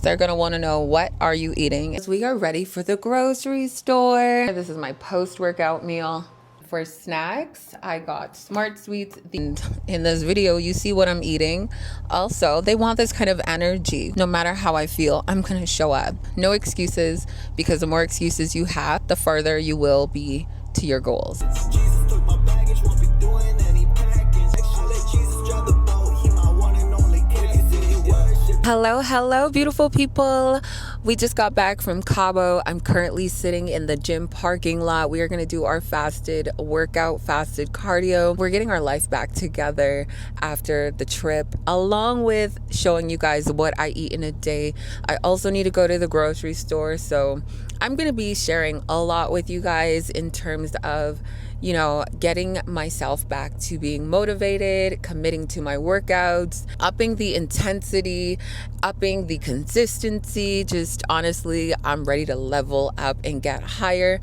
They're gonna want to know, what are you eating? As we are ready for the grocery store. This is my post-workout meal. For snacks, I got Smart Sweets. In this video, you see what I'm eating. Also, they want this kind of energy. No matter how I feel, I'm gonna show up. No excuses, because the more excuses you have, the farther you will be to your goals. Jesus took my baggage, won't be doing any packing. Let Jesus drive the boat, he my one and only captain. Hello, beautiful people. We just got back from Cabo. I'm currently sitting in the gym parking lot. We are going to do our fasted workout, fasted cardio. We're getting our life back together after the trip, along with showing you guys what I eat in a day. I also need to go to the grocery store, so I'm going to be sharing a lot with you guys in terms of, you know, getting myself back to being motivated, committing to my workouts, upping the intensity, upping the consistency. Just honestly, I'm ready to level up and get higher.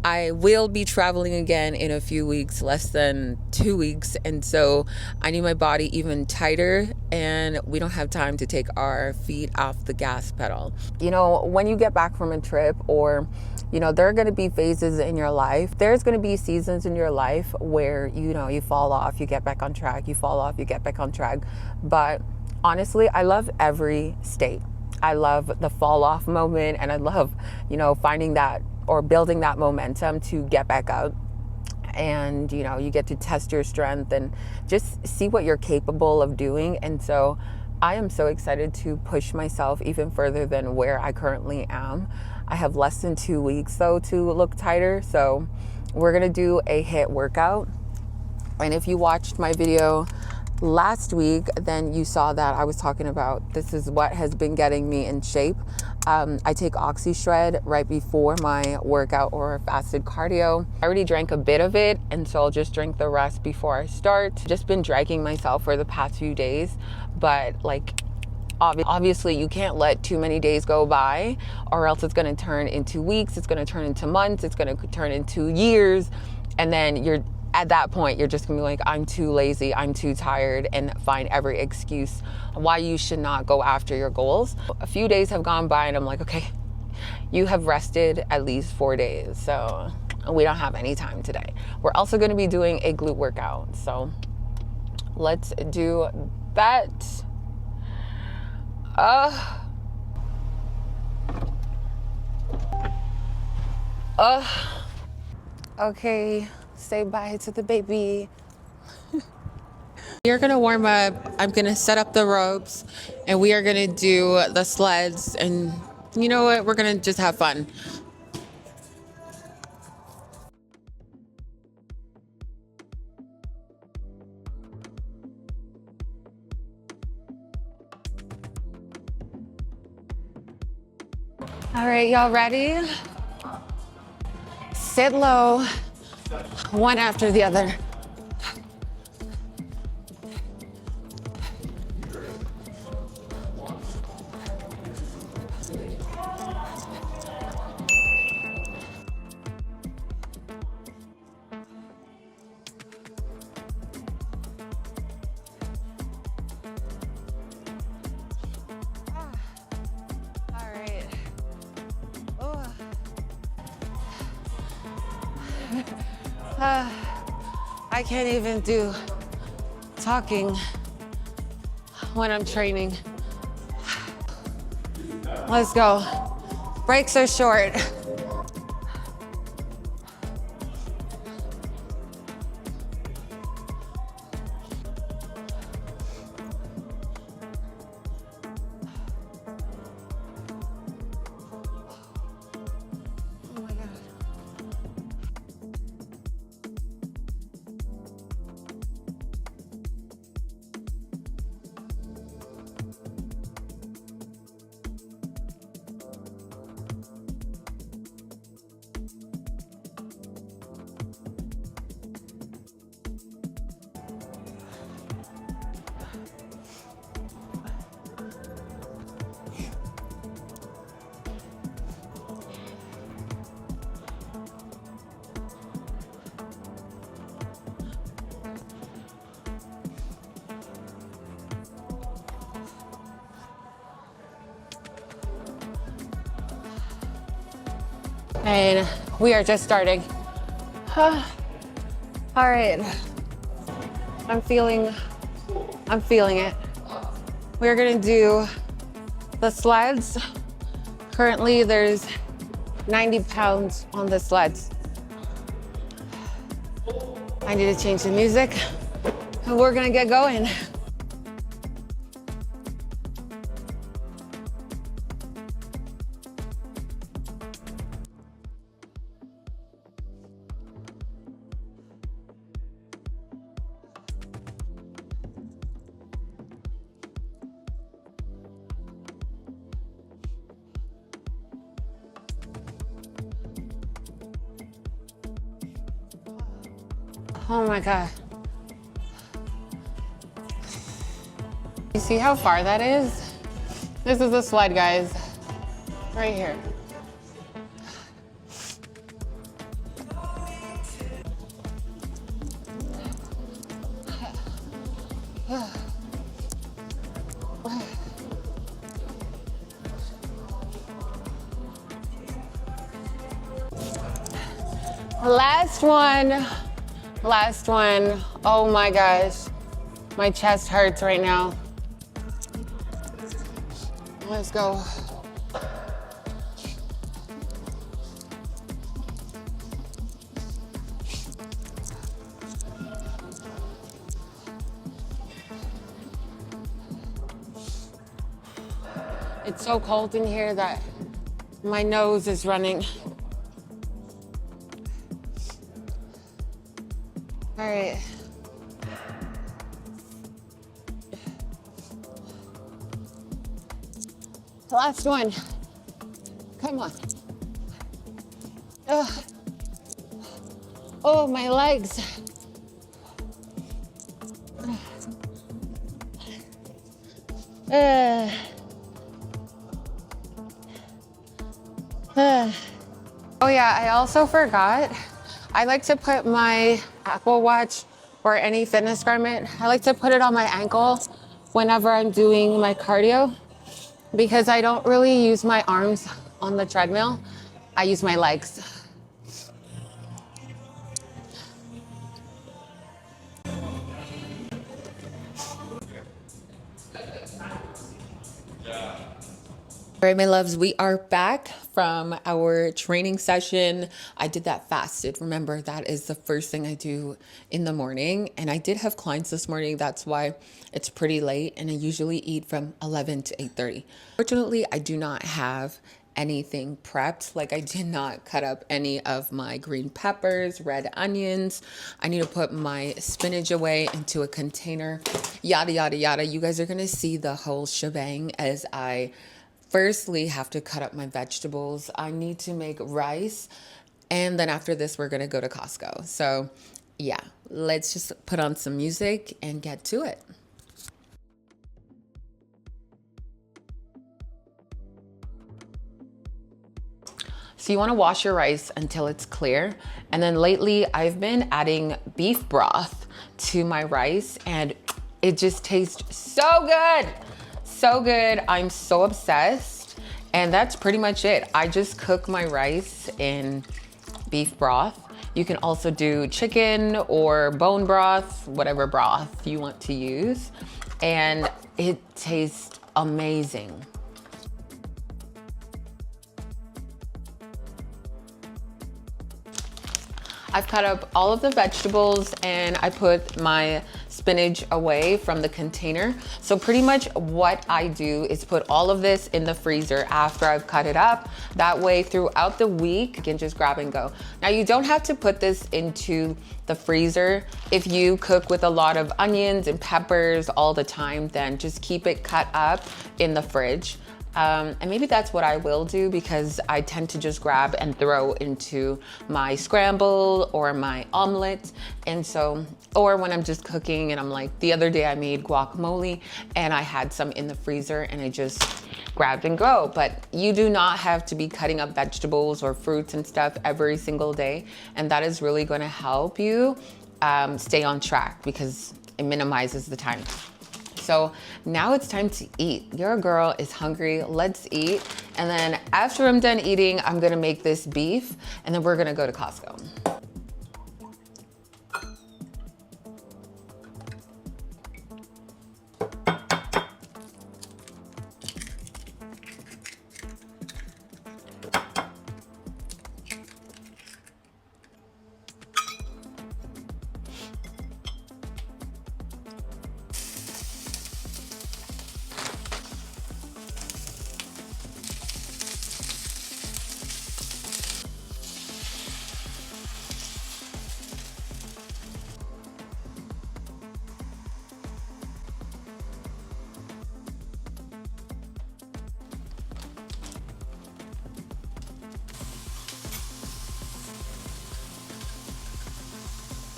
I will be traveling again in a few weeks, less than 2 weeks. And so I need my body even tighter, and we don't have time to take our feet off the gas pedal. You know, when you get back from a trip, or you know, there are going to be phases in your life. There's going to be seasons in your life where, you know, you fall off, you get back on track, you fall off, you get back on track. But honestly, I love every state. I love the fall off moment, and I love, you know, finding that or building that momentum to get back up. And, you know, you get to test your strength and just see what you're capable of doing. And so I am so excited to push myself even further than where I currently am. I have less than 2 weeks though to look tighter. So we're gonna do a HIIT workout. And if you watched my video last week, then you saw that I was talking about this is what has been getting me in shape. I take OxyShred right before my workout or fasted cardio. I already drank a bit of it, and so I'll just drink the rest before I start. Just been dragging myself for the past few days, but like obviously you can't let too many days go by, or else it's going to turn into weeks, it's going to turn into months, it's going to turn into years, and then you're at that point, you're just gonna be like, I'm too lazy, I'm too tired, and find every excuse why you should not go after your goals. A few days have gone by, and I'm like, okay, you have rested at least 4 days, so we don't have any time today. We're also gonna be doing a glute workout, so let's do that. Okay. Say bye to the baby. We are gonna warm up. I'm gonna set up the ropes, and we are gonna do the sleds, and you know what? We're gonna just have fun. All right, y'all ready? Sit low, one after the other. All right. I can't even do talking when I'm training. Let's go. Breaks are short. And we are just starting. All right, I'm feeling it. We're gonna do the sleds. Currently there's 90 pounds on the sleds. I need to change the music and we're gonna get going. Oh my God. You see how far that is? This is the sled, guys. Right here. Last one. Oh my gosh. My chest hurts right now. Let's go. It's so cold in here that my nose is running. All right. Last one. Come on. Ugh. Oh, my legs. Oh yeah, I also forgot. I like to put my Apple Watch or any fitness garment, I like to put it on my ankle whenever I'm doing my cardio because I don't really use my arms on the treadmill. I use my legs. All right, my loves, we are back from our training session. I did that fasted. Remember, that is the first thing I do in the morning. And I did have clients this morning. That's why it's pretty late. And I usually eat from 11 to 8:30. Fortunately, I do not have anything prepped. Like I did not cut up any of my green peppers, red onions. I need to put my spinach away into a container, yada, yada, yada. You guys are going to see the whole shebang as I firstly have to cut up my vegetables. I need to make rice. And then after this, we're going to go to Costco. So yeah, let's just put on some music and get to it. So you want to wash your rice until it's clear. And then lately I've been adding beef broth to my rice and it just tastes so good. So good. I'm so obsessed. And that's pretty much it. I just cook my rice in beef broth. You can also do chicken or bone broth, whatever broth you want to use. And it tastes amazing. I've cut up all of the vegetables and I put my spinach away from the container. So pretty much what I do is put all of this in the freezer after I've cut it up. That way throughout the week, you can just grab and go. Now you don't have to put this into the freezer. If you cook with a lot of onions and peppers all the time, then just keep it cut up in the fridge. And maybe that's what I will do because I tend to just grab and throw into my scramble or my omelet. And so, or when I'm just cooking and I'm like, the other day I made guacamole and I had some in the freezer and I just grabbed and go. But you do not have to be cutting up vegetables or fruits and stuff every single day. And that is really going to help you stay on track because it minimizes the time. So now it's time to eat. Your girl is hungry. Let's eat. And then after I'm done eating, I'm gonna make this beef, and then we're gonna go to Costco.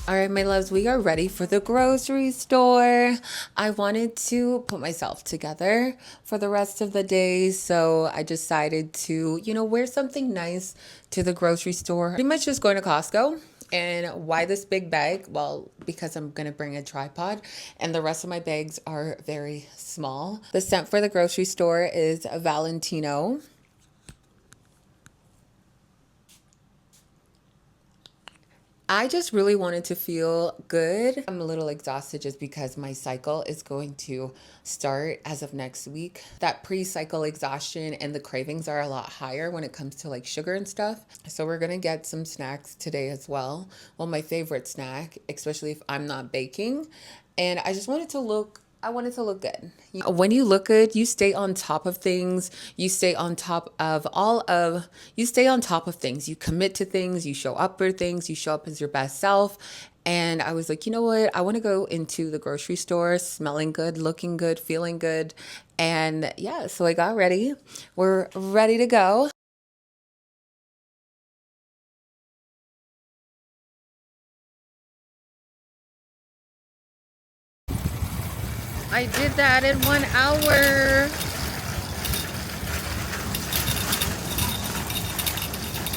All right, my loves, we are ready for the grocery store. I wanted to put myself together for the rest of the day, so I decided to, wear something nice to the grocery store. Pretty much just going to Costco. And why this big bag? Well, because I'm gonna bring a tripod, and the rest of my bags are very small. The scent for the grocery store is Valentino. I just really wanted to feel good. I'm a little exhausted just because my cycle is going to start as of next week. That pre-cycle exhaustion and the cravings are a lot higher when it comes to like sugar and stuff. So we're gonna get some snacks today as well. Well, my favorite snack, especially if I'm not baking. And I just wanted to look good. When you look good, you stay on top of things. You stay on top of things. You commit to things. You show up for things. You show up as your best self. And I was like, you know what? I want to go into the grocery store smelling good, looking good, feeling good. And yeah, so I got ready. We're ready to go. I did that in 1 hour.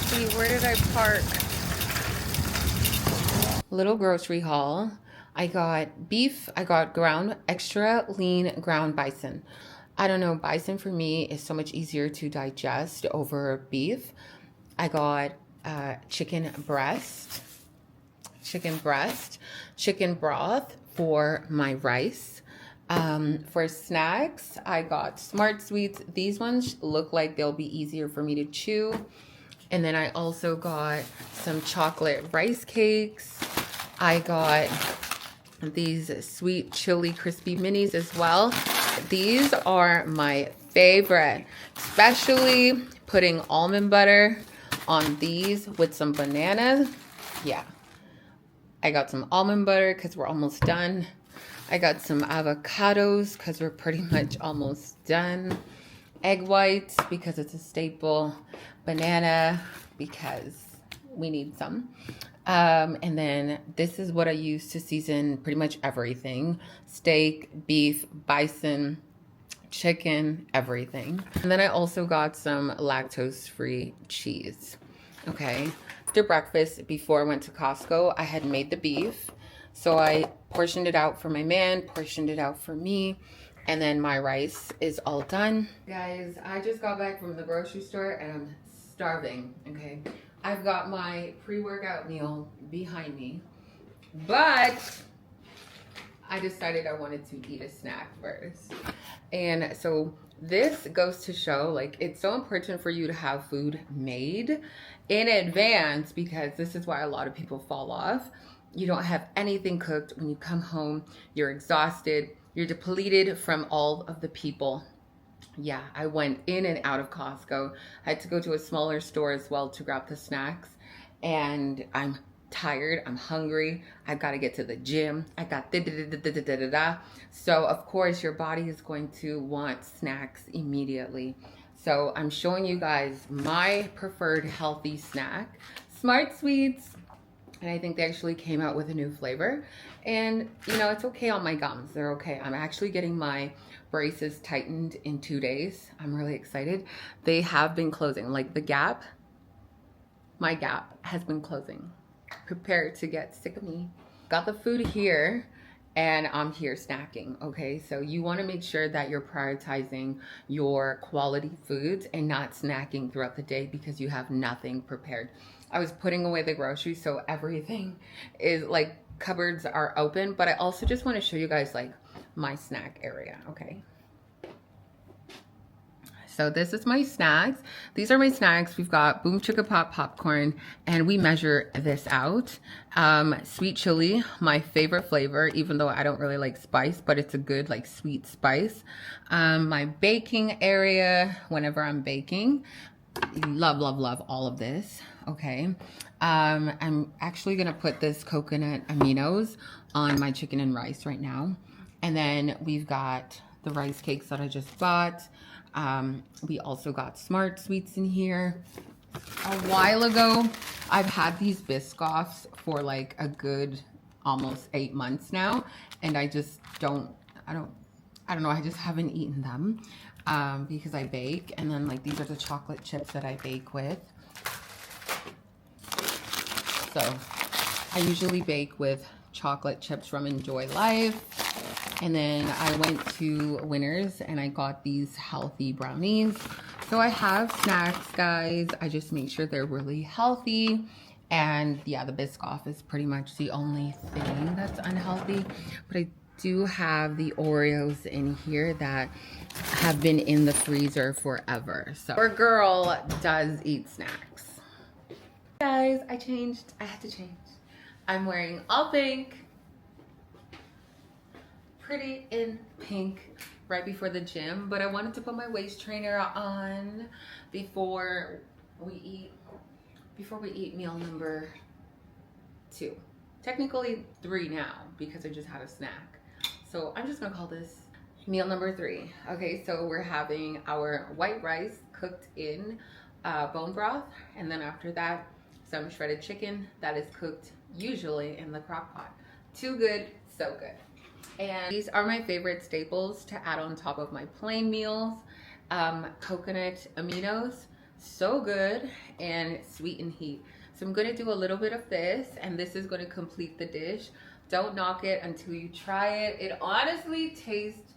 See, where did I park? Little grocery haul. I got beef. I got ground, extra lean ground bison. I don't know, bison for me is so much easier to digest over beef. I got chicken broth for my rice. For snacks, I got Smart Sweets. These ones look like they'll be easier for me to chew. And then I also got some chocolate rice cakes. I got these sweet chili crispy minis as well. These are my favorite, especially putting almond butter on these with some bananas. Yeah, I got some almond butter because we're almost done. I got some avocados because we're pretty much almost done. Egg whites because it's a staple. Banana because we need some. And then this is what I use to season pretty much everything. Steak, beef, bison, chicken, everything. And then I also got some lactose-free cheese. Okay. After breakfast, before I went to Costco, I had made the beef. So I portioned it out for my man, portioned it out for me, and then my rice is all done. Guys, I just got back from the grocery store and I'm starving, okay? I've got my pre-workout meal behind me, but I decided I wanted to eat a snack first. And so this goes to show, like, it's so important for you to have food made in advance, because this is why a lot of people fall off. You don't have anything cooked when you come home. You're exhausted. You're depleted from all of the people. Yeah, I went in and out of Costco. I had to go to a smaller store as well to grab the snacks. And I'm tired. I'm hungry. I got to get to the gym. I got da-da-da-da-da-da-da-da. So, of course, your body is going to want snacks immediately. So, I'm showing you guys my preferred healthy snack, Smart Sweets. And I think they actually came out with a new flavor. And, you know, it's okay on my gums. They're okay. I'm actually getting my braces tightened in 2 days. I'm really excited. They have been closing. Like the Gap, my Gap has been closing. Prepare to get sick of me. Got the food here. and I'm here snacking. Okay, so you want to make sure that you're prioritizing your quality foods and not snacking throughout the day because you have nothing prepared. I was putting away the groceries, so everything is like, cupboards are open, but I also just want to show you guys like my snack area. Okay, so this is my snacks. These are my snacks. We've got Boom Chicka Pop popcorn, and we measure this out. Sweet chili, my favorite flavor, even though I don't really like spice, but it's a good like sweet spice. My baking area, whenever I'm baking, love, love, love all of this. Okay. I'm actually gonna put this coconut aminos on my chicken and rice right now. And then we've got the rice cakes that I just bought. We also got Smart Sweets in here. A while ago, I've had these Biscoffs for like a good almost 8 months now, and I just don't know, I just haven't eaten them because I bake. And then like these are the chocolate chips that I bake with. So I usually bake with chocolate chips from Enjoy Life. And then I went to Winners and I got these healthy brownies. So I have snacks, guys. I just make sure they're really healthy. And yeah, the Biscoff is pretty much the only thing that's unhealthy. But I do have the Oreos in here that have been in the freezer forever. So our girl does eat snacks. Guys, I changed. I had to change. I'm wearing all pink. Pretty in pink right before the gym, but I wanted to put my waist trainer on before we eat meal number 2. Technically 3 now because I just had a snack. So I'm just gonna call this meal number 3. Okay, so we're having our white rice cooked in bone broth, and then after that, some shredded chicken that is cooked usually in the crock pot. Too good, so good. And these are my favorite staples to add on top of my plain meals. Coconut aminos, so good, and sweet and heat. So I'm gonna do a little bit of this, and this is gonna complete the dish. Don't knock it until you try it. It honestly tastes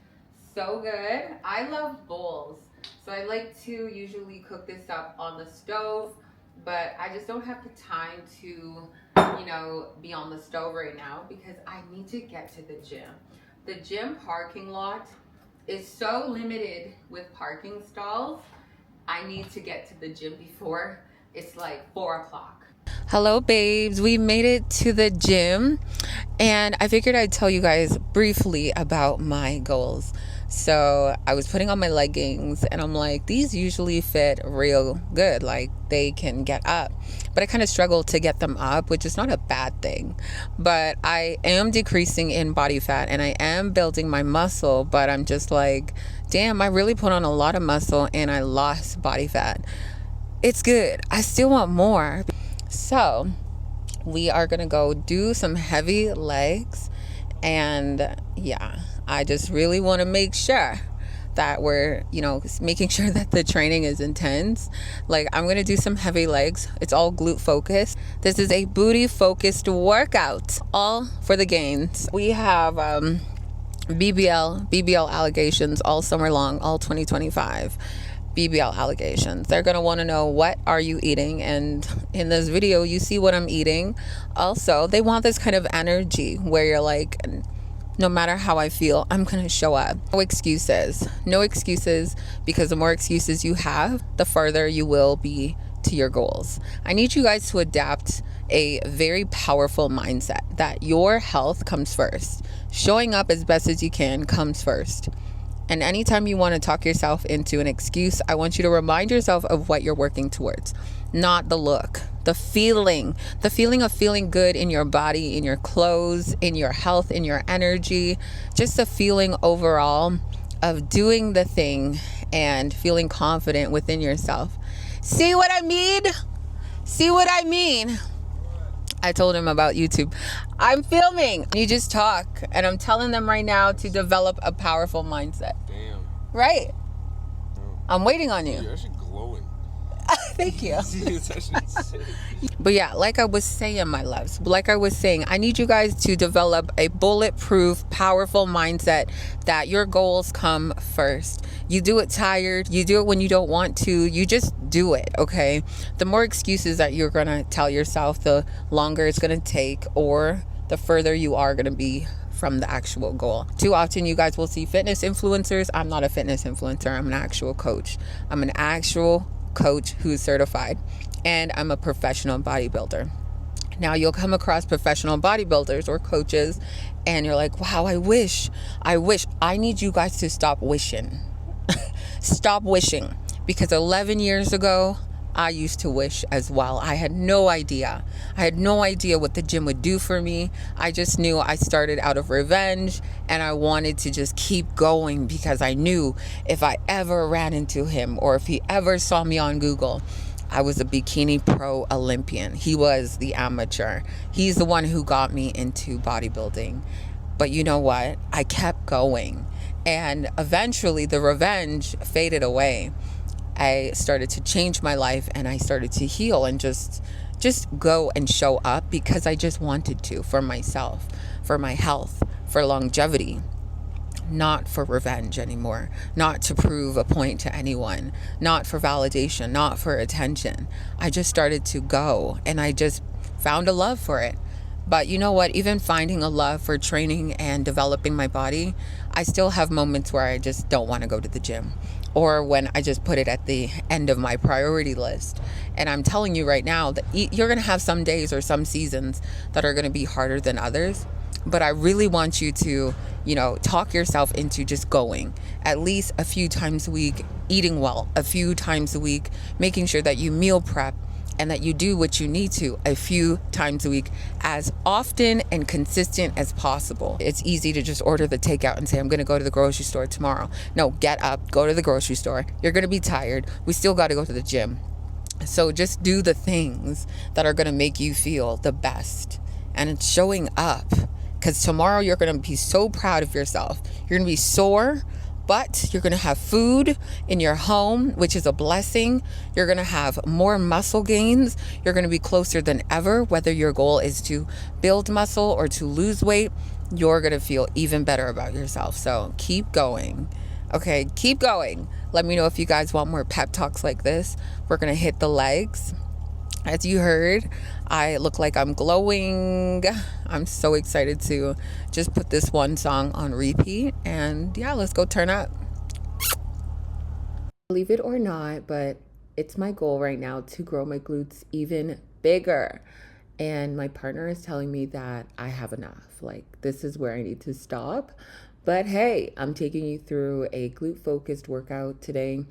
so good. I love bowls, so I like to usually cook this up on the stove, but I just don't have the time to, you know, be on the stove right now because I need to get to the gym. The gym parking lot is so limited with parking stalls. I need to get to the gym before it's like 4 o'clock. Hello babes, we made it to the gym, and I figured I'd tell you guys briefly about my goals. So I was putting on my leggings and I'm like, these usually fit real good, like they can get up, but I kind of struggle to get them up, which is not a bad thing. But I am decreasing in body fat and I am building my muscle, but I'm just like, damn, I really put on a lot of muscle and I lost body fat. It's good, I still want more. So we are gonna go do some heavy legs, and yeah, I just really want to make sure that we're, you know, making sure that the training is intense. Like I'm gonna do some heavy legs. It's all glute focused. This is a booty focused workout, all for the gains. We have BBL allegations all summer long, all 2025. BBL allegations. They're going to want to know, what are you eating? And in this video, you see what I'm eating. Also, they want this kind of energy where you're like, no matter how I feel, I'm going to show up. No excuses. No excuses, because the more excuses you have, the further you will be to your goals. I need you guys to adapt a very powerful mindset that your health comes first. Showing up as best as you can comes first. And anytime you want to talk yourself into an excuse, I want you to remind yourself of what you're working towards, not the look, the feeling of feeling good in your body, in your clothes, in your health, in your energy, just the feeling overall of doing the thing and feeling confident within yourself. See what I mean? See what I mean? I told him about YouTube. I'm filming. You just talk, and I'm telling them right now to develop a powerful mindset. Damn. Right. Oh. I'm waiting on you. You're actually glowing. Thank you. But yeah, like I was saying, my loves, like I was saying, I need you guys to develop a bulletproof, powerful mindset that your goals come first. You do it tired. You do it when you don't want to. You just do it, okay? The more excuses that you're going to tell yourself, the longer it's going to take, or the further you are going to be from the actual goal. Too often you guys will see fitness influencers. I'm not a fitness influencer. I'm an actual coach. I'm an actual coach who's certified, and I'm a professional bodybuilder. Now you'll come across professional bodybuilders or coaches and you're like, wow, I wish. I need you guys to stop wishing. Stop wishing, because 11 years ago I used to wish as well. I had no idea what the gym would do for me. I just knew I started out of revenge, and I wanted to just keep going because I knew if I ever ran into him, or if he ever saw me on Google, I was a bikini pro Olympian. He was the amateur. He's the one who got me into bodybuilding. But you know what? I kept going. And eventually the revenge faded away. I started to change my life, and I started to heal and just go and show up because I just wanted to, for myself, for my health, for longevity. Not for revenge anymore, not to prove a point to anyone, not for validation, not for attention. I just started to go, and I just found a love for it. But you know what? Even finding a love for training and developing my body, I still have moments where I just don't want to go to the gym, or when I just put it at the end of my priority list. And I'm telling you right now that you're going to have some days or some seasons that are going to be harder than others. But I really want you to, talk yourself into just going at least a few times a week, eating well a few times a week, making sure that you meal prep and that you do what you need to a few times a week, as often and consistent as possible. It's easy to just order the takeout and say, I'm going to go to the grocery store tomorrow. No, get up, go to the grocery store. You're going to be tired. We still got to go to the gym. So just do the things that are going to make you feel the best. And it's showing up, because tomorrow you're going to be so proud of yourself. You're going to be sore, but you're going to have food in your home, which is a blessing. You're going to have more muscle gains. You're going to be closer than ever, whether your goal is to build muscle or to lose weight. You're going to feel even better about yourself. So keep going. Okay, keep going. Let me know if you guys want more pep talks like this. We're going to hit the legs. As you heard, I look like I'm glowing. I'm so excited to just put this one song on repeat. And yeah, let's go turn up. Believe it or not, but it's my goal right now to grow my glutes even bigger. And my partner is telling me that I have enough. Like, this is where I need to stop. But hey, I'm taking you through a glute-focused workout today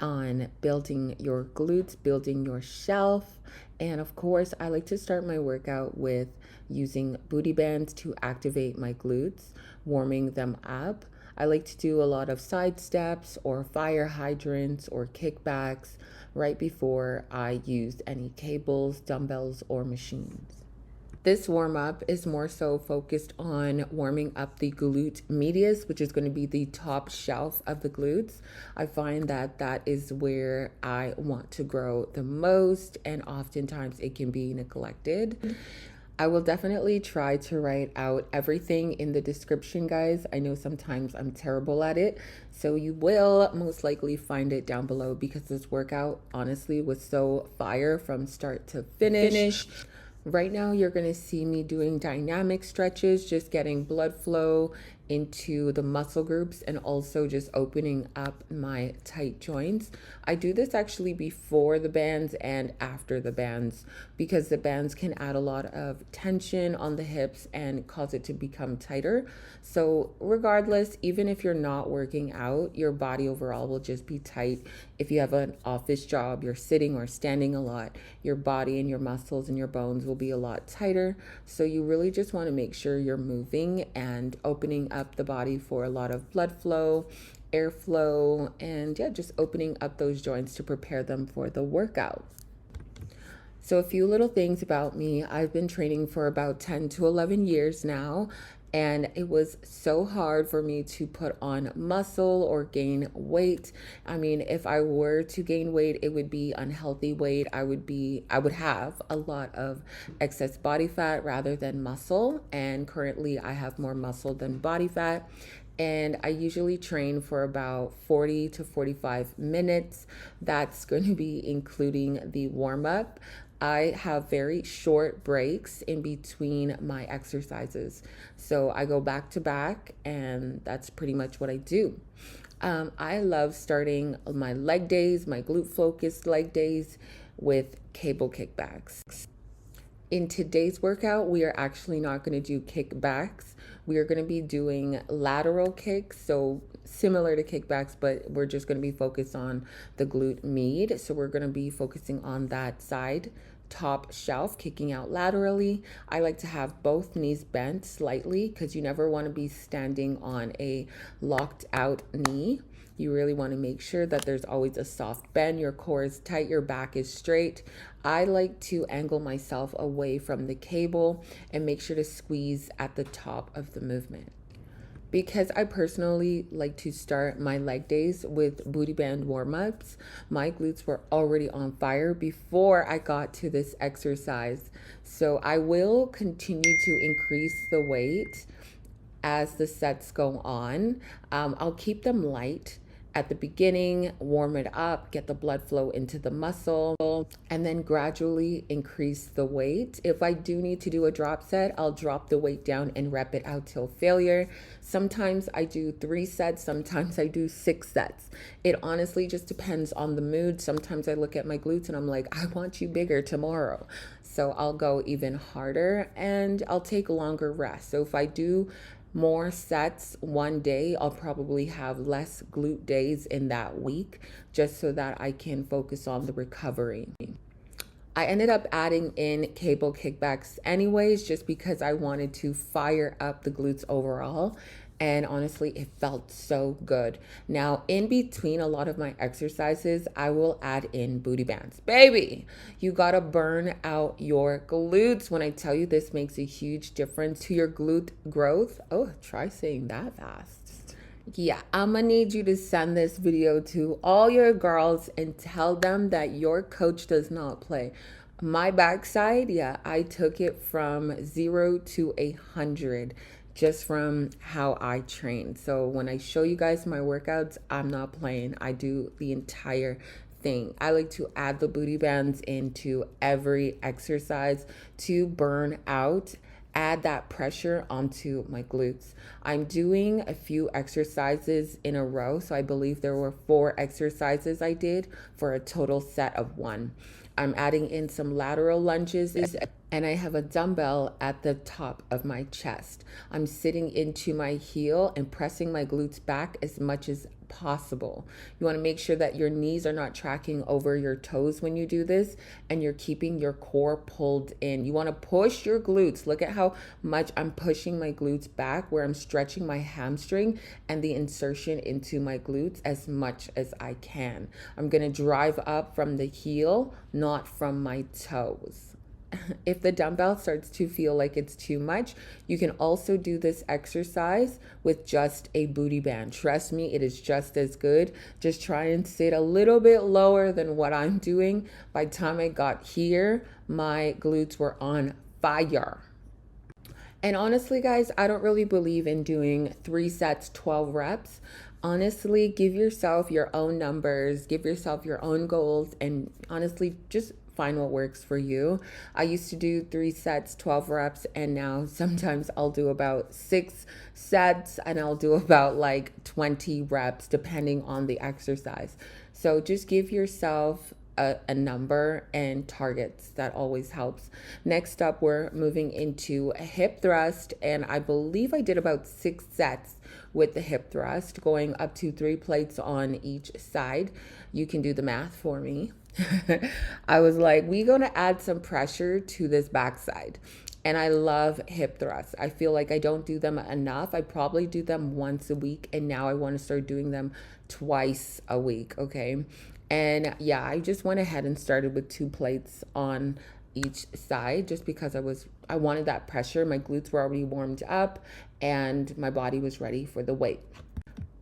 on building your glutes, building your shelf. And of course, I like to start my workout with using booty bands to activate my glutes, warming them up. I like to do a lot of side steps or fire hydrants or kickbacks right before I use any cables, dumbbells, or machines. This warm up is more so focused on warming up the glute medius, which is going to be the top shelf of the glutes. I find that that is where I want to grow the most, and oftentimes it can be neglected. I will definitely try to write out everything in the description, guys. I know sometimes I'm terrible at it, so you will most likely find it down below, because this workout honestly was so fire from start to finish. Right now, you're going to see me doing dynamic stretches, just getting blood flow into the muscle groups and also just opening up my tight joints. I do this actually before the bands and after the bands, because the bands can add a lot of tension on the hips and cause it to become tighter. So regardless, even if you're not working out, your body overall will just be tight. If you have an office job, you're sitting or standing a lot, your body and your muscles and your bones will be a lot tighter. So you really just want to make sure you're moving and opening up the body for a lot of blood flow, airflow, and yeah, just opening up those joints to prepare them for the workout. So a few little things about me. I've been training for about 10 to 11 years now, and it was so hard for me to put on muscle or gain weight. I mean, if I were to gain weight, it would be unhealthy weight. I would have a lot of excess body fat rather than muscle, and currently I have more muscle than body fat. And I usually train for about 40 to 45 minutes. That's going to be including the warm up. I have very short breaks in between my exercises. So I go back to back, and that's pretty much what I do. I love starting my leg days, my glute focused leg days, with cable kickbacks. In today's workout, we are actually not going to do kickbacks. We are going to be doing lateral kicks, so similar to kickbacks, but we're just going to be focused on the glute med. So we're going to be focusing on that side top shelf, kicking out laterally. I like to have both knees bent slightly because you never want to be standing on a locked out knee. You really want to make sure that there's always a soft bend, your core is tight, your back is straight. I like to angle myself away from the cable and make sure to squeeze at the top of the movement. Because I personally like to start my leg days with booty band warm-ups, my glutes were already on fire before I got to this exercise. So I will continue to increase the weight as the sets go on. I'll keep them light at the beginning, warm it up, get the blood flow into the muscle, and then gradually increase the weight. If I do need to do a drop set, I'll drop the weight down and rep it out till failure. Sometimes I do 3 sets, sometimes I do 6 sets. It honestly just depends on the mood. Sometimes I look at my glutes and I'm like, I want you bigger tomorrow. So I'll go even harder and I'll take longer rest. So if I do more sets one day, I'll probably have less glute days in that week just so that I can focus on the recovery. I ended up adding in cable kickbacks anyways, just because I wanted to fire up the glutes overall. And honestly, it felt so good. Now, in between a lot of my exercises, I will add in booty bands. Baby, you gotta burn out your glutes. When I tell you this makes a huge difference to your glute growth. Oh, try saying that fast. Yeah, I'm gonna need you to send this video to all your girls and tell them that your coach does not play. My backside, yeah, I took it from 0 to 100 just from how I train. So when I show you guys my workouts, I'm not playing. I do the entire thing. I like to add the booty bands into every exercise to burn out, add that pressure onto my glutes. I'm doing a few exercises in a row. So I believe there were 4 exercises I did for a total set of 1. I'm adding in some lateral lunges, and I have a dumbbell at the top of my chest. I'm sitting into my heel and pressing my glutes back as much as possible. You want to make sure that your knees are not tracking over your toes when you do this, and you're keeping your core pulled in. You want to push your glutes. Look at how much I'm pushing my glutes back, where I'm stretching my hamstring and the insertion into my glutes as much as I can. I'm going to drive up from the heel, not from my toes. If the dumbbell starts to feel like it's too much, you can also do this exercise with just a booty band. Trust me, it is just as good. Just try and sit a little bit lower than what I'm doing. By the time I got here, my glutes were on fire. And honestly, guys, I don't really believe in doing 3 sets, 12 reps. Honestly, give yourself your own numbers, give yourself your own goals, and honestly, just find what works for you. I used to do 3 sets, 12 reps, and now sometimes I'll do about 6 sets and I'll do about like 20 reps depending on the exercise. So just give yourself a number and targets. That always helps. Next up, we're moving into a hip thrust, and I believe I did about 6 sets with the hip thrust, going up to 3 plates on each side. You can do the math for me. I was like, we're going to add some pressure to this backside. And I love hip thrusts. I feel like I don't do them enough. I probably do them once a week, and now I want to start doing them twice a week, okay? And yeah, I just went ahead and started with 2 plates on each side just because I wanted that pressure. My glutes were already warmed up and my body was ready for the weight.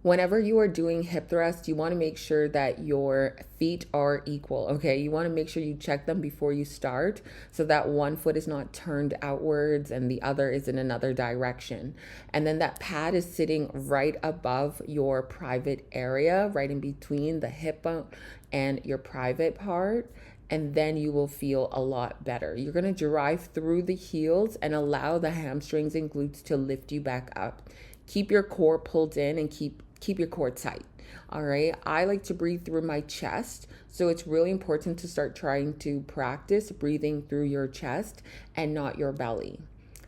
Whenever you are doing hip thrust, you want to make sure that your feet are equal, okay? You want to make sure you check them before you start so that one foot is not turned outwards and the other is in another direction. And then that pad is sitting right above your private area, right in between the hip bone and your private part. And then you will feel a lot better. You're going to drive through the heels and allow the hamstrings and glutes to lift you back up. Keep your core pulled in and keep your core tight. All right. I like to breathe through my chest. So it's really important to start trying to practice breathing through your chest and not your belly.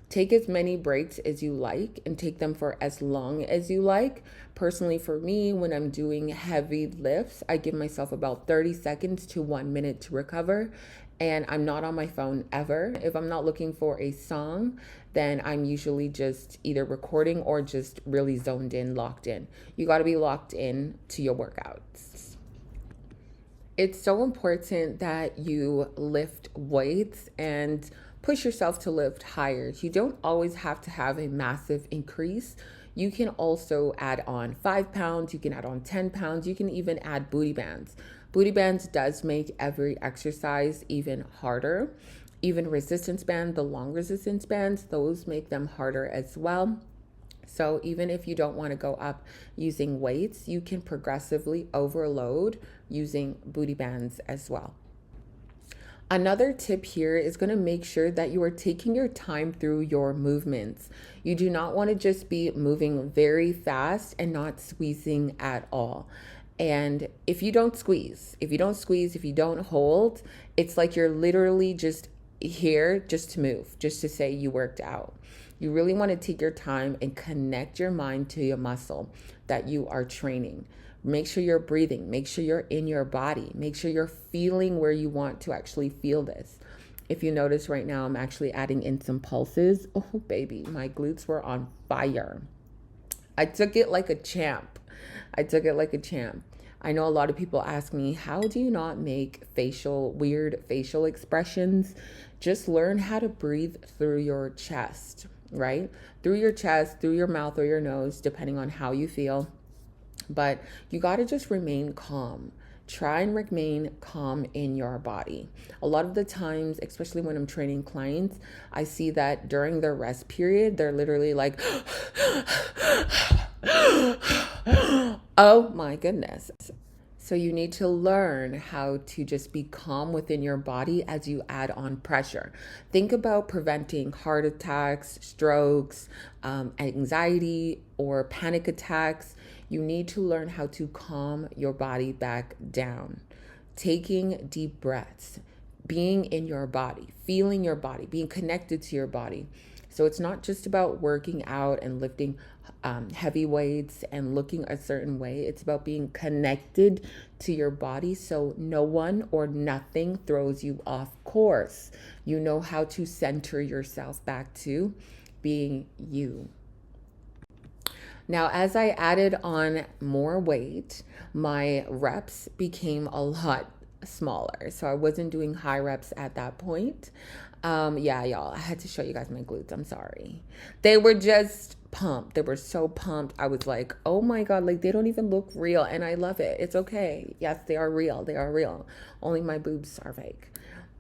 Take as many breaks as you like and take them for as long as you like. Personally, for me, when I'm doing heavy lifts, I give myself about 30 seconds to 1 minute to recover. And I'm not on my phone ever. If I'm not looking for a song, then I'm usually just either recording or just really zoned in, locked in. You got to be locked in to your workouts. It's so important that you lift weights and push yourself to lift higher. You don't always have to have a massive increase. You can also add on 5 pounds, you can add on 10 pounds, you can even add booty bands. Booty bands does make every exercise even harder. Even resistance band, the long resistance bands, those make them harder as well. So even if you don't want to go up using weights, you can progressively overload using booty bands as well. Another tip here is going to make sure that you are taking your time through your movements. You do not want to just be moving very fast and not squeezing at all. And if you don't squeeze, if you don't hold, it's like you're literally just here just to move, just to say you worked out. You really want to take your time and connect your mind to your muscle that you are training. Make sure you're breathing. Make sure you're in your body. Make sure you're feeling where you want to actually feel this. If you notice right now, I'm actually adding in some pulses. Oh, baby, my glutes were on fire. I took it like a champ. I know a lot of people ask me, how do you not make weird facial expressions? Just learn how to breathe through your chest, right? Through your chest, through your mouth or your nose, depending on how you feel. But you got to just remain calm. Try and remain calm in your body. A lot of the times, especially when I'm training clients, I see that during their rest period, they're literally like, oh my goodness. So you need to learn how to just be calm within your body as you add on pressure. Think about preventing heart attacks, strokes, anxiety, or panic attacks. You need to learn how to calm your body back down. Taking deep breaths, being in your body, feeling your body, being connected to your body. So it's not just about working out and lifting heavy weights and looking a certain way. It's about being connected to your body so no one or nothing throws you off course. You know how to center yourself back to being you. Now, as I added on more weight, my reps became a lot smaller. So I wasn't doing high reps at that point. Yeah, y'all, I had to show you guys my glutes. I'm sorry. They were just pumped. They were so pumped. I was like, oh my God, like they don't even look real. And I love it. It's okay. Yes, they are real. They are real. Only my boobs are fake.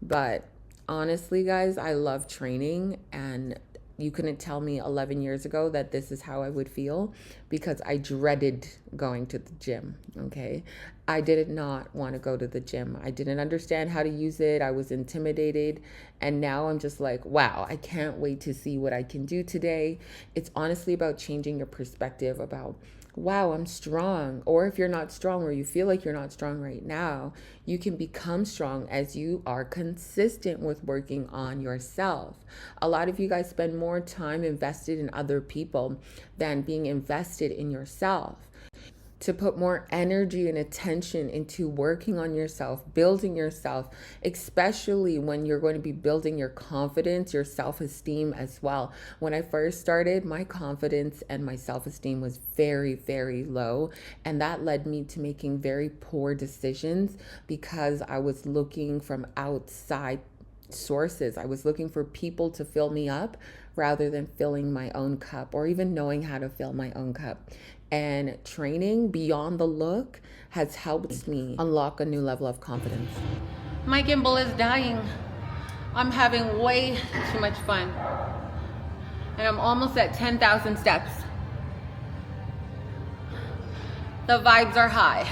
But honestly, guys, I love training, and you couldn't tell me 11 years ago that this is how I would feel, because I dreaded going to the gym, okay? I did not want to go to the gym. I didn't understand how to use it. I was intimidated. And now I'm just like, wow, I can't wait to see what I can do today. It's honestly about changing your perspective about, wow, I'm strong. Or if you're not strong, or you feel like you're not strong right now, you can become strong as you are consistent with working on yourself. A lot of you guys spend more time invested in other people than being invested in yourself. To put more energy and attention into working on yourself, building yourself, especially when you're going to be building your confidence, your self-esteem as well. When I first started, my confidence and my self-esteem was very, very low. And that led me to making very poor decisions because I was looking from outside sources. I was looking for people to fill me up rather than filling my own cup, or even knowing how to fill my own cup. And training beyond the look has helped me unlock a new level of confidence. My gimbal is dying. I'm having way too much fun. And I'm almost at 10,000 steps. The vibes are high.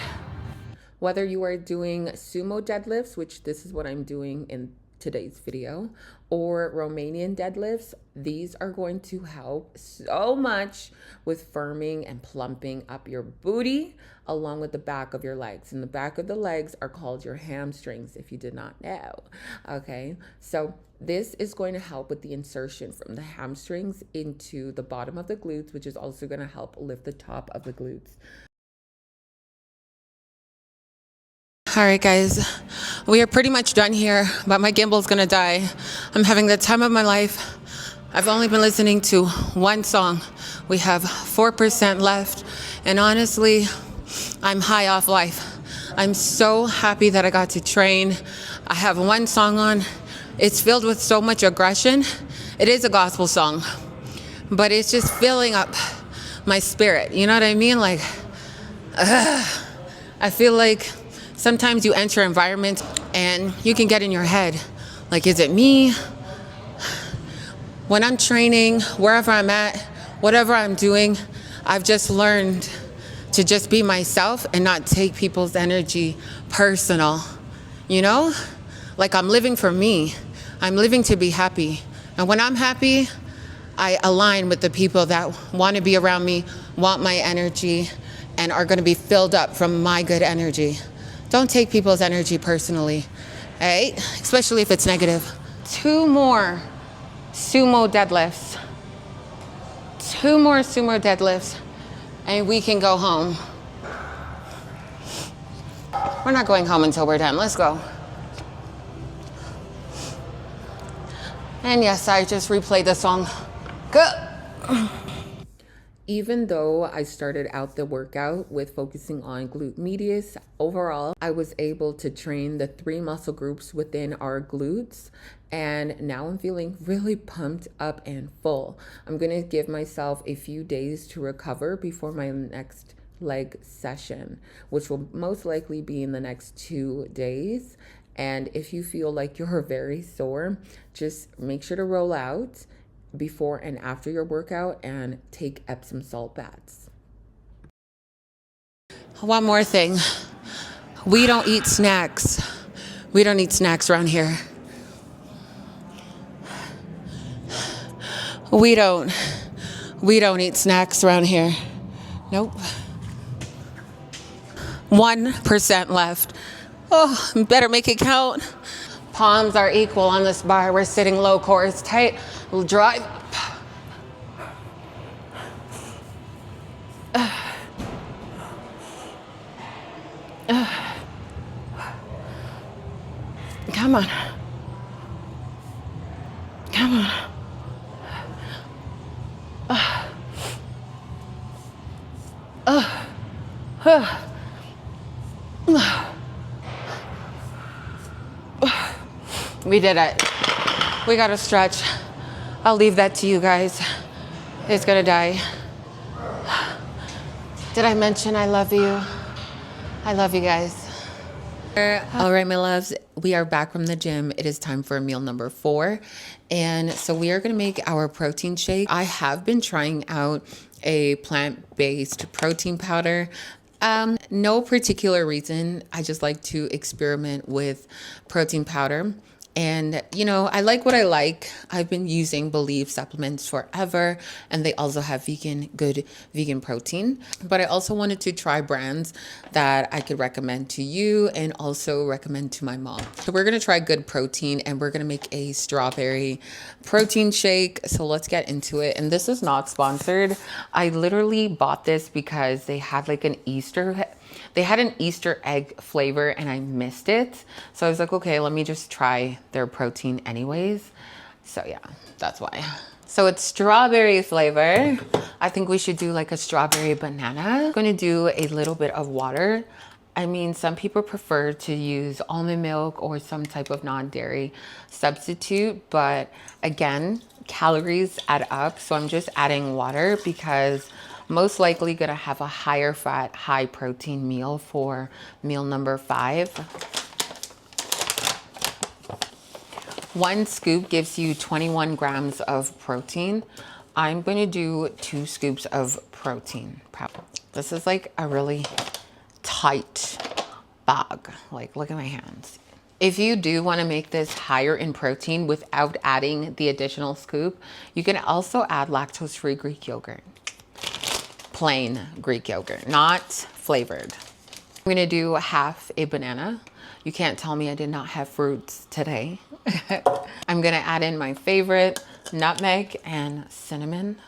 Whether you are doing sumo deadlifts, which this is what I'm doing in today's video, or Romanian deadlifts, these are going to help so much with firming and plumping up your booty along with the back of your legs. And the back of the legs are called your hamstrings, if you did not know. Okay, so this is going to help with the insertion from the hamstrings into the bottom of the glutes, which is also going to help lift the top of the glutes. All right, guys, we are pretty much done here, but my gimbal's gonna die. I'm having the time of my life. I've only been listening to one song. We have 4% left, and honestly, I'm high off life. I'm so happy that I got to train. I have one song on. It's filled with so much aggression. It is a gospel song, but it's just filling up my spirit. You know what I mean? Like, I feel like sometimes you enter environments and you can get in your head, like, is it me? When I'm training, wherever I'm at, whatever I'm doing, I've just learned to just be myself and not take people's energy personal, you know? Like, I'm living for me. I'm living to be happy. And when I'm happy, I align with the people that want to be around me, want my energy, and are going to be filled up from my good energy. Don't take people's energy personally, right? Especially if it's negative. 2 more sumo deadlifts. 2 more sumo deadlifts, and we can go home. We're not going home until we're done. Let's go. And yes, I just replayed the song. Go. Even though I started out the workout with focusing on glute medius, overall, I was able to train the 3 muscle groups within our glutes. And now I'm feeling really pumped up and full. I'm gonna give myself a few days to recover before my next leg session, which will most likely be in the next 2 days. And if you feel like you're very sore, just make sure to roll out before and after your workout and take Epsom salt baths. One more thing. We don't eat snacks. We don't eat snacks around here. We don't eat snacks around here. Nope. 1% left. Oh, better make it count. Palms are equal on this bar. We're sitting low, core is tight. We'll drive up. Come on. Come on. We did it. We got to stretch. I'll leave that to you guys. It's gonna die. Did I mention I love you? I love you guys. All right, my loves, we are back from the gym. It is time for meal number 4. And so we are gonna make our protein shake. I have been trying out a plant-based protein powder. No particular reason. I just like to experiment with protein powder. And, you know, I like what I like. I've been using Believe supplements forever, and they also have good vegan protein. But I also wanted to try brands that I could recommend to you and also recommend to my mom. So we're going to try good protein, and we're going to make a strawberry protein shake. So let's get into it. And this is not sponsored. I literally bought this because they had like an Easter egg flavor and I missed it. So I was like, okay, let me just try their protein anyways. So yeah, that's why. So it's strawberry flavor. I think we should do like a strawberry banana. I'm gonna do a little bit of water I mean, some people prefer to use almond milk or some type of non-dairy substitute, but again, calories add up. So I'm just adding water because most likely gonna have a higher fat, high protein meal for meal number 5. 1 scoop gives you 21 grams of protein. I'm gonna do 2 scoops of protein. This is like a really tight bag. Like, look at my hands. If you do want to make this higher in protein without adding the additional scoop, you can also add lactose-free Greek yogurt. Plain Greek yogurt, not flavored. I'm gonna do half a banana. You can't tell me I did not have fruits today. I'm gonna add in my favorite, nutmeg and cinnamon.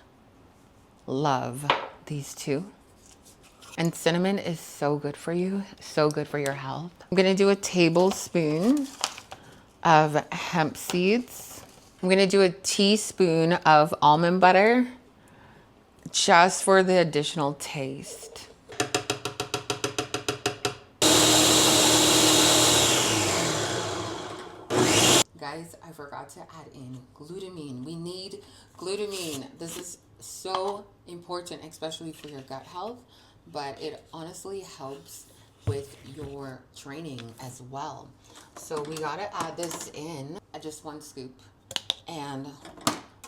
Love these two. And cinnamon is so good for you, so good for your health. I'm gonna do a tablespoon of hemp seeds. I'm gonna do a teaspoon of almond butter just for the additional taste. Guys, I forgot to add in glutamine. We need glutamine. This is so important, especially for your gut health, but it honestly helps with your training as well. So we gotta add this in, just 1 scoop, and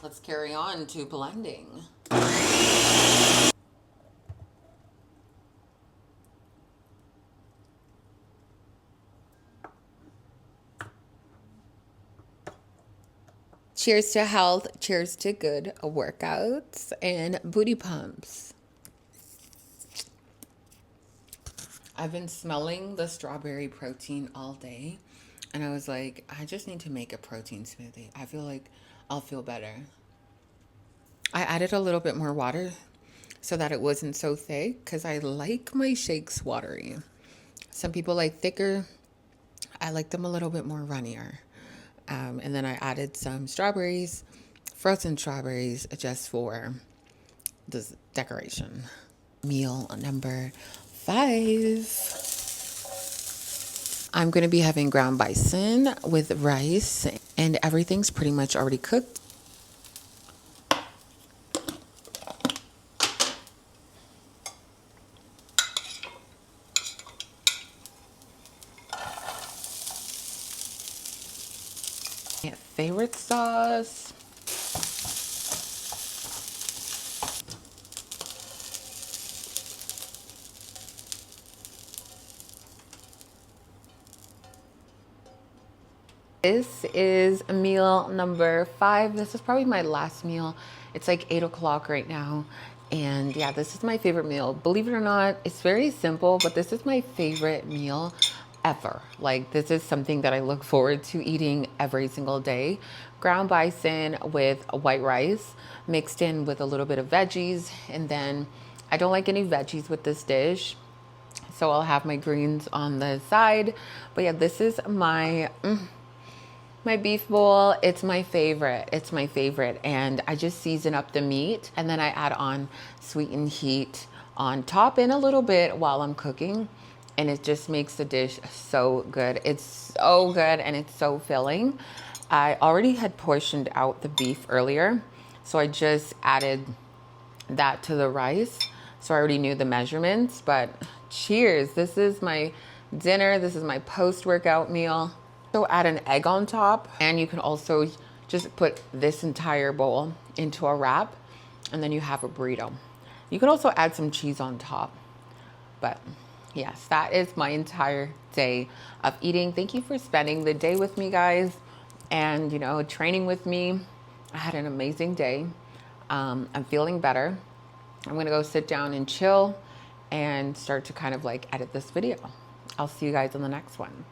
let's carry on to blending. Cheers to health, cheers to good workouts and booty pumps. I've been smelling the strawberry protein all day, and I was like, I just need to make a protein smoothie. I feel like I'll feel better. I added a little bit more water so that it wasn't so thick because I like my shakes watery. Some people like thicker. I like them a little bit more runnier. And then I added some strawberries, frozen strawberries, just for this decoration. Meal number 5. I'm going to be having ground bison with rice, and everything's pretty much already cooked. Favorite sauce. This is meal number 5. This is probably my last meal. It's like 8 o'clock right now. And yeah, this is my favorite meal. Believe it or not, it's very simple, but this is my favorite meal ever. Like, this is something that I look forward to eating every single day. Ground bison with white rice mixed in with a little bit of veggies. And then I don't like any veggies with this dish, so I'll have my greens on the side. But yeah, this is my beef bowl. It's my favorite. It's my favorite. And I just season up the meat, and then I add on sweetened heat on top in a little bit while I'm cooking. And it just makes the dish so good. It's so good, and it's so filling. I already had portioned out the beef earlier, so I just added that to the rice. So I already knew the measurements, but cheers. This is my dinner. This is my post-workout meal. So add an egg on top, and you can also just put this entire bowl into a wrap, and then you have a burrito. You can also add some cheese on top. But yes, that is my entire day of eating. Thank you for spending the day with me, guys, and training with me. I had an amazing day. I'm feeling better. I'm gonna go sit down and chill and start to kind of like edit this video. I'll see you guys in the next one.